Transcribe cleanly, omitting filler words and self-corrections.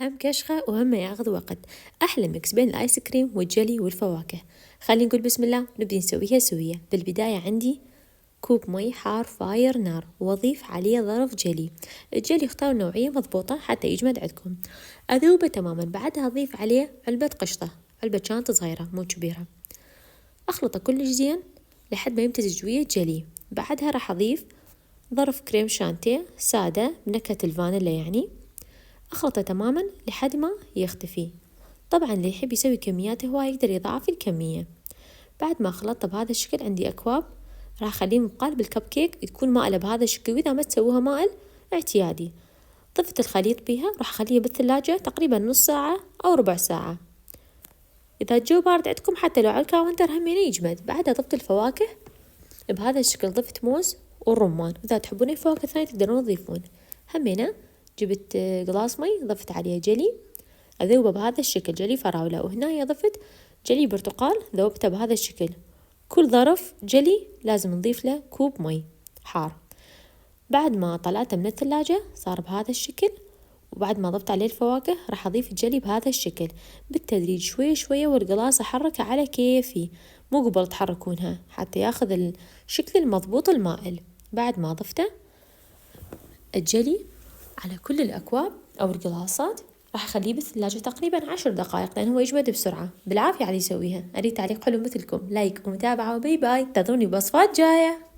هم كشخة وهم ياخذ وقت. أحلى ميكس بين الآيس كريم والجلي والفواكه. خلينا نقول بسم الله ونبدي نسويها سوية. بالبداية عندي كوب مي حار فاير نار وأضيف عليه ظرف جلي. الجلي اختار نوعية مضبوطة حتى يجمد عندكم. أذوبه تماما، بعدها أضيف عليه علبة قشطة، علبة شانت صغيرة مو كبيرة. أخلطه كلش زين لحد ما يمتزج ويا الجلي. بعدها راح أضيف ظرف كريم شانتيه سادة بنكهة الفانيلا يعني. أخلطه تماما لحد ما يختفي. طبعا اللي يحب يسوي كميات هواية يقدر يضاعف الكمية. بعد ما خلطته بهذا الشكل عندي أكواب راح أخليه بقالب الكب كيك تكون مائلة بهذا الشكل، وإذا ما تسووها مائل اعتيادي. ضفت الخليط بيها راح أخليه بالثلاجة تقريبا نص ساعة أو ربع ساعة. إذا الجو بارد عندكم حتى لو على الكاونتر همينه يجمد. بعدها ضفت الفواكه بهذا الشكل، ضفت موز والرمان، وإذا تحبون أي فواكه ثانية تقدرون تضيفون. همينه جبت قلاص مي ضفت عليه جلي أذوبه بهذا الشكل، جلي فراولة، وهنا ضفت جلي برتقال ذوبته بهذا الشكل. كل ظرف جلي لازم نضيف له كوب مي حار. بعد ما طلعته من الثلاجة صار بهذا الشكل، وبعد ما ضفت عليه الفواكه راح أضيف الجلي بهذا الشكل بالتدريج شوية شوية، والقلاص أحركه على كيفي مو قبل تحركونها حتى ياخذ الشكل المضبوط المائل. بعد ما ضفته الجلي على كل الأكواب أو القلاصات راح أخليه بالثلاجة تقريبا 10 دقائق لأن هو يجمد بسرعة. بالعافية على يسويها. أريد تعليق حلو مثلكم، لايك ومتابعة وباي باي. انتظروني بوصفات جاية.